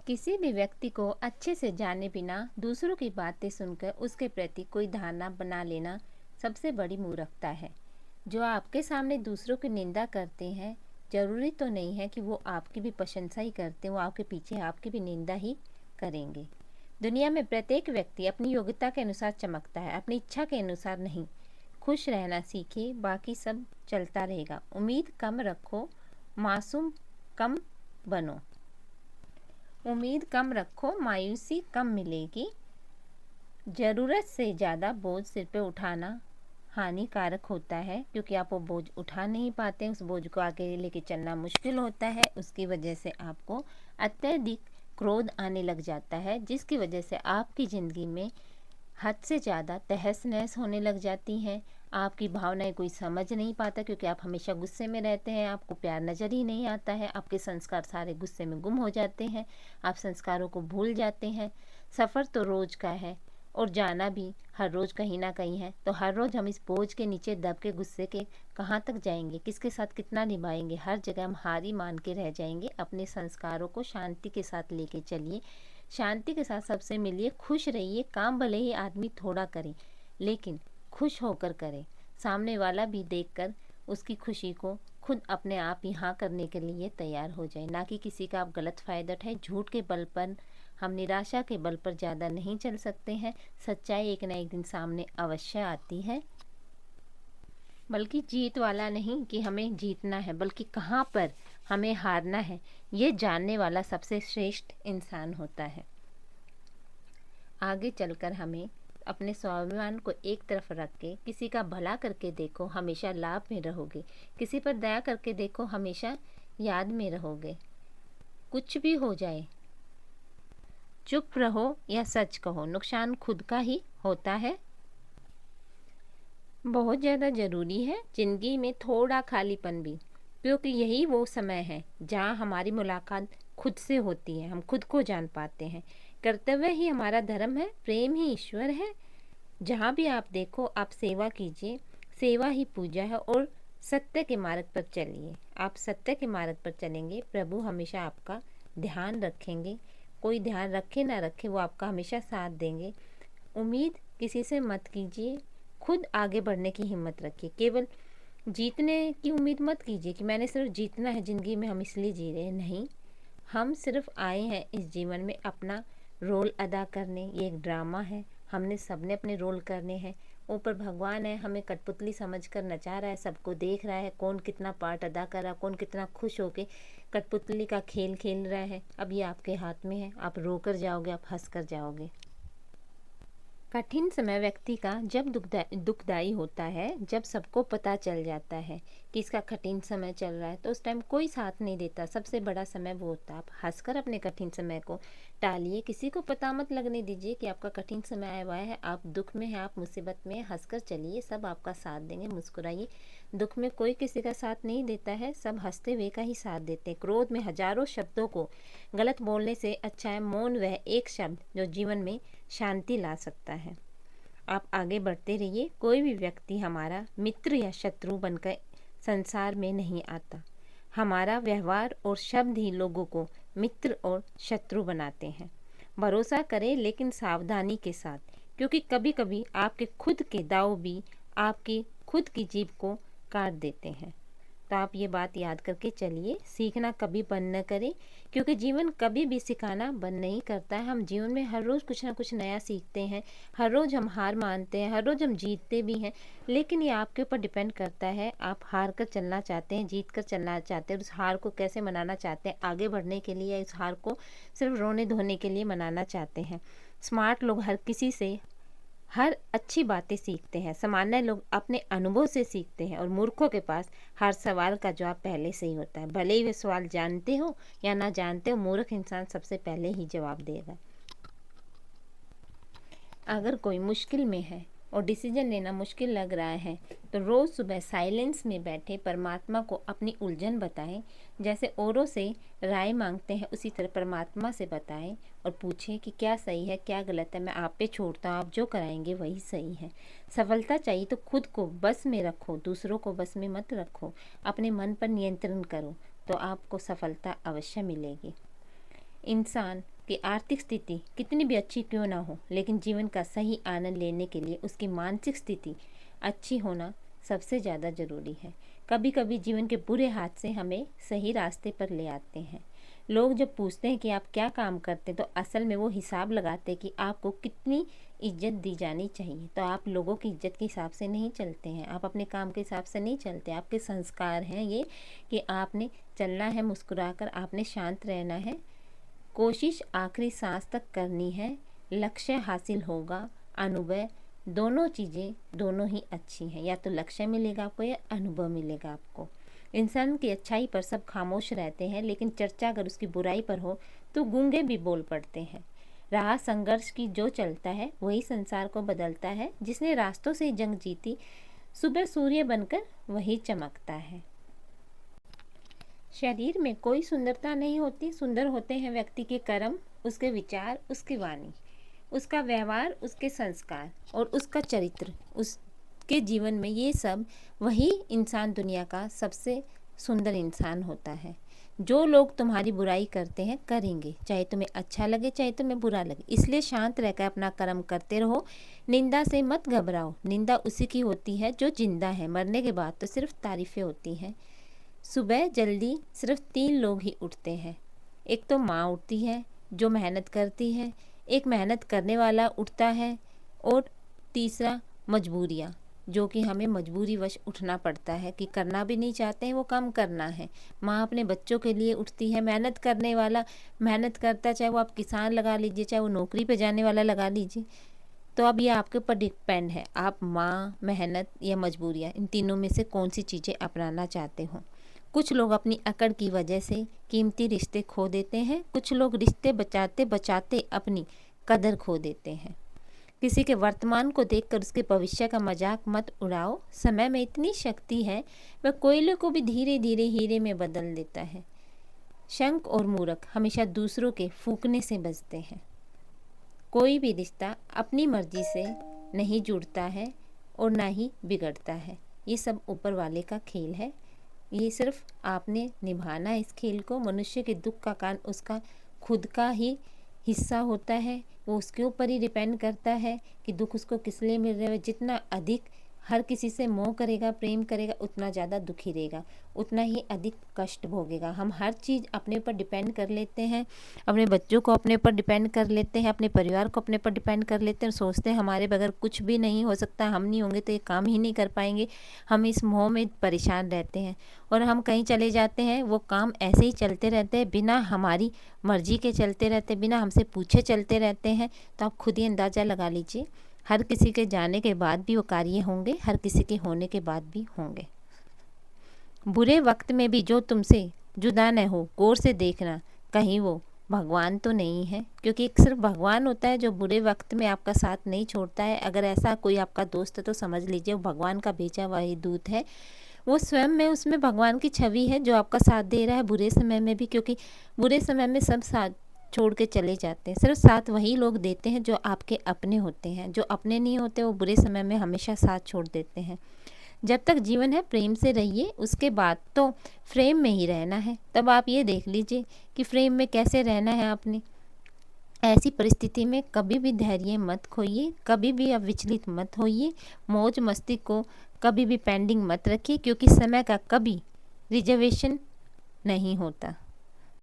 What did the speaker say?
किसी भी व्यक्ति को अच्छे से जाने बिना दूसरों की बातें सुनकर उसके प्रति कोई धारणा बना लेना सबसे बड़ी मूर्खता है। जो आपके सामने दूसरों की निंदा करते हैं, जरूरी तो नहीं है कि वो आपकी भी प्रशंसा ही करते, वो आपके पीछे आपकी भी निंदा ही करेंगे। दुनिया में प्रत्येक व्यक्ति अपनी योग्यता के अनुसार चमकता है, अपनी इच्छा के अनुसार नहीं। खुश रहना सीखे, बाकी सब चलता रहेगा। उम्मीद कम रखो, मासूम कम बनो। उम्मीद कम रखो, मायूसी कम मिलेगी। ज़रूरत से ज़्यादा बोझ सिर पे उठाना हानिकारक होता है, क्योंकि आप वो बोझ उठा नहीं पाते, उस बोझ को आगे लेके चलना मुश्किल होता है। उसकी वजह से आपको अत्यधिक क्रोध आने लग जाता है, जिसकी वजह से आपकी ज़िंदगी में हद से ज़्यादा तहस नहस होने लग जाती हैं। आपकी भावनाएं कोई समझ नहीं पाता, क्योंकि आप हमेशा गुस्से में रहते हैं, आपको प्यार नज़र ही नहीं आता है, आपके संस्कार सारे गुस्से में गुम हो जाते हैं, आप संस्कारों को भूल जाते हैं। सफ़र तो रोज़ का है और जाना भी हर रोज़ कहीं ना कहीं है, तो हर रोज़ हम इस बोझ के नीचे दब के गुस्से के कहाँ तक जाएंगे, किसके साथ कितना निभाएंगे। हर जगह हम हारी मान के रह जाएंगे। अपने संस्कारों को शांति के साथ लेके चलिए, शांति के साथ सबसे मिलिए, खुश रहिए। काम भले ही आदमी थोड़ा करे, लेकिन खुश होकर करे। सामने वाला भी देखकर उसकी खुशी को खुद अपने आप यहाँ करने के लिए तैयार हो जाए, ना कि किसी का आप गलत फ़ायदा उठाए। झूठ के बल पर, हम निराशा के बल पर ज़्यादा नहीं चल सकते हैं। सच्चाई एक ना एक दिन सामने अवश्य आती है। बल्कि जीत वाला नहीं कि हमें जीतना है, बल्कि कहाँ पर हमें हारना है, ये जानने वाला सबसे श्रेष्ठ इंसान होता है। आगे चलकर हमें अपने स्वाभिमान को एक तरफ रख के किसी का भला करके देखो, हमेशा लाभ में रहोगे। किसी पर दया करके देखो, हमेशा याद में रहोगे। कुछ भी हो जाए, चुप रहो या सच कहो, नुकसान खुद का ही होता है। बहुत ज़्यादा ज़रूरी है ज़िंदगी में थोड़ा खालीपन भी, क्योंकि यही वो समय है जहाँ हमारी मुलाकात खुद से होती है, हम खुद को जान पाते हैं। कर्तव्य ही हमारा धर्म है, प्रेम ही ईश्वर है। जहाँ भी आप देखो, आप सेवा कीजिए, सेवा ही पूजा है। और सत्य के मार्ग पर चलिए। आप सत्य के मार्ग पर चलेंगे, प्रभु हमेशा आपका ध्यान रखेंगे। कोई ध्यान रखे ना रखे, वो आपका हमेशा साथ देंगे। उम्मीद किसी से मत कीजिए, खुद आगे बढ़ने की हिम्मत रखिए। केवल जीतने की उम्मीद मत कीजिए कि मैंने सिर्फ जीतना है ज़िंदगी में, हम इसलिए जी रहे हैं। नहीं, हम सिर्फ आए हैं इस जीवन में अपना रोल अदा करने। ये एक ड्रामा है, हमने सबने अपने रोल करने हैं। ऊपर भगवान है, हमें कठपुतली समझकर नचा रहा है, सबको देख रहा है कौन कितना पार्ट अदा कर रहा है, कौन कितना खुश होके कठपुतली का खेल खेल रहा है। अब ये आपके हाथ में है, आप रोकर जाओगे, आप हंस कर जाओगे। कठिन समय व्यक्ति का जब दुखदाई होता है, जब सबको पता चल जाता है कि इसका कठिन समय चल रहा है, तो उस टाइम कोई साथ नहीं देता। सबसे बड़ा समय वो होता है। आप हंसकर अपने कठिन समय को टालिए, किसी को पता मत लगने दीजिए कि आपका कठिन समय आया हुआ है, आप दुख में हैं, आप मुसीबत में हैं। हंसकर चलिए, सब आपका साथ देंगे। मुस्कुराइए। दुख में कोई किसी का साथ नहीं देता है, सब हंसते हुए का ही साथ देते हैं। क्रोध में हजारों शब्दों को गलत बोलने से अच्छा है मौन, वह एक शब्द जो जीवन में शांति ला सकता है। आप आगे बढ़ते रहिए। कोई भी व्यक्ति हमारा मित्र या शत्रु बनकर संसार में नहीं आता। हमारा व्यवहार और शब्द ही लोगों को मित्र और शत्रु बनाते हैं। भरोसा करें, लेकिन सावधानी के साथ, क्योंकि कभी कभी आपके खुद के दाव भी आपकी खुद की जीभ को काट देते हैं। तो आप ये बात याद करके चलिए। सीखना कभी बंद न करें, क्योंकि जीवन कभी भी सिखाना बंद नहीं करता है। हम जीवन में हर रोज़ कुछ ना कुछ नया सीखते हैं, हर रोज़ हम हार मानते हैं, हर रोज़ हम जीतते भी हैं। लेकिन ये आपके ऊपर डिपेंड करता है, आप हार कर चलना चाहते हैं, जीत कर चलना चाहते हैं, उस हार को कैसे मनाना चाहते हैं आगे बढ़ने के लिए, इस हार को सिर्फ रोने धोने के लिए मनाना चाहते हैं। स्मार्ट लोग हर किसी से हर अच्छी बातें सीखते हैं, सामान्य लोग अपने अनुभव से सीखते हैं, और मूर्खों के पास हर सवाल का जवाब पहले से ही होता है। भले ही वे सवाल जानते हो या ना जानते हो, मूर्ख इंसान सबसे पहले ही जवाब देगा। अगर कोई मुश्किल में है और डिसीजन लेना मुश्किल लग रहा है, तो रोज़ सुबह साइलेंस में बैठे परमात्मा को अपनी उलझन बताएं। जैसे औरों से राय मांगते हैं, उसी तरह परमात्मा से बताएं और पूछें कि क्या सही है क्या गलत है। मैं आप पे छोड़ता हूँ, आप जो कराएंगे वही सही है। सफलता चाहिए तो खुद को बस में रखो, दूसरों को बस में मत रखो। अपने मन पर नियंत्रण करो, तो आपको सफलता अवश्य मिलेगी। इंसान कि आर्थिक स्थिति कितनी भी अच्छी क्यों ना हो, लेकिन जीवन का सही आनंद लेने के लिए उसकी मानसिक स्थिति अच्छी होना सबसे ज़्यादा ज़रूरी है। कभी कभी जीवन के बुरे हाथ से हमें सही रास्ते पर ले आते हैं। लोग जब पूछते हैं कि आप क्या काम करते हैं, तो असल में वो हिसाब लगाते हैं कि आपको कितनी इज्जत दी जानी चाहिए। तो आप लोगों की इज्जत के हिसाब से नहीं चलते हैं, आप अपने काम के हिसाब से नहीं चलते। आपके संस्कार हैं ये कि आपने चलना है मुस्कुराकर, आपने शांत रहना है, कोशिश आखिरी सांस तक करनी है, लक्ष्य हासिल होगा, अनुभव, दोनों चीज़ें दोनों ही अच्छी हैं। या तो लक्ष्य मिलेगा आपको या अनुभव मिलेगा आपको। इंसान की अच्छाई पर सब खामोश रहते हैं, लेकिन चर्चा अगर उसकी बुराई पर हो तो गूंगे भी बोल पड़ते हैं। राह संघर्ष की जो चलता है वही संसार को बदलता है। जिसने रास्तों से जंग जीती, सुबह सूर्य बनकर वही चमकता है। शरीर में कोई सुंदरता नहीं होती, सुंदर होते हैं व्यक्ति के कर्म, उसके विचार, उसकी वाणी, उसका व्यवहार, उसके संस्कार और उसका चरित्र, उसके जीवन में ये सब, वही इंसान दुनिया का सबसे सुंदर इंसान होता है। जो लोग तुम्हारी बुराई करते हैं करेंगे, चाहे तुम्हें अच्छा लगे चाहे तुम्हें बुरा लगे, इसलिए शांत रहकर अपना कर्म करते रहो। निंदा से मत घबराओ, निंदा उसी की होती है जो जिंदा है, मरने के बाद तो सिर्फ तारीफें होती हैं। सुबह जल्दी सिर्फ 3 लोग ही उठते हैं। एक तो माँ उठती है जो मेहनत करती है, एक मेहनत करने वाला उठता है, और तीसरा मजबूरियाँ, जो कि हमें मजबूरीवश उठना पड़ता है कि करना भी नहीं चाहते हैं, वो काम करना है। माँ अपने बच्चों के लिए उठती है, मेहनत करने वाला मेहनत करता है, चाहे वो आप किसान लगा लीजिए चाहे वो नौकरी पे जाने वाला लगा लीजिए। तो अब ये आपके ऊपर डिपेंड है, आप माँ, मेहनत या मजबूरियाँ, इन तीनों में से कौन सी चीज़ें अपनाना चाहते हो। कुछ लोग अपनी अकड़ की वजह से कीमती रिश्ते खो देते हैं, कुछ लोग रिश्ते बचाते बचाते अपनी कदर खो देते हैं। किसी के वर्तमान को देखकर उसके भविष्य का मजाक मत उड़ाओ। समय में इतनी शक्ति है, वह कोयले को भी धीरे धीरे हीरे में बदल देता है। शंख और मूर्ख हमेशा दूसरों के फूंकने से बचते हैं। कोई भी रिश्ता अपनी मर्जी से नहीं जुड़ता है और ना ही बिगड़ता है। ये सब ऊपर वाले का खेल है, ये सिर्फ आपने निभाना है इस खेल को। मनुष्य के दुख का कारण उसका खुद का ही हिस्सा होता है, वो उसके ऊपर ही डिपेंड करता है कि दुख उसको किस लिए मिल रहा है। जितना अधिक हर किसी से मोह करेगा, प्रेम करेगा, उतना ज़्यादा दुखी रहेगा, उतना ही अधिक कष्ट भोगेगा। हम हर चीज़ अपने ऊपर डिपेंड कर लेते हैं, अपने बच्चों को अपने ऊपर डिपेंड कर लेते हैं, अपने परिवार को अपने ऊपर डिपेंड कर लेते हैं, सोचते हैं हमारे बगैर कुछ भी नहीं हो सकता, हम नहीं होंगे तो ये काम ही नहीं कर पाएंगे। हम इस मोह में परेशान रहते हैं और हम कहीं चले जाते हैं, वो काम ऐसे ही चलते रहते हैं, बिना हमारी मर्जी के चलते रहते हैं, बिना हमसे पूछे चलते रहते हैं। तो आप खुद ही अंदाज़ा लगा लीजिए, हर किसी के जाने के बाद भी वो कार्य होंगे, हर किसी के होने के बाद भी होंगे। बुरे वक्त में भी जो तुमसे जुदा न हो, गौर से देखना कहीं वो भगवान तो नहीं है, क्योंकि एक सिर्फ भगवान होता है जो बुरे वक्त में आपका साथ नहीं छोड़ता है। अगर ऐसा कोई आपका दोस्त है तो समझ लीजिए वो भगवान का भेजा हुआ ही दूत है। वो स्वयं में, उसमें भगवान की छवि है जो आपका साथ दे रहा है बुरे समय में भी, क्योंकि बुरे समय में सब साथ छोड़ के चले जाते हैं। सिर्फ साथ वही लोग देते हैं जो आपके अपने होते हैं, जो अपने नहीं होते वो बुरे समय में हमेशा साथ छोड़ देते हैं। जब तक जीवन है प्रेम से रहिए, उसके बाद तो फ्रेम में ही रहना है। तब आप ये देख लीजिए कि फ्रेम में कैसे रहना है आपने। ऐसी परिस्थिति में कभी भी धैर्य मत खोइए, कभी भी आप विचलित मत होइए, मौज मस्ती को कभी भी पेंडिंग मत रखिए, क्योंकि समय का कभी रिजर्वेशन नहीं होता।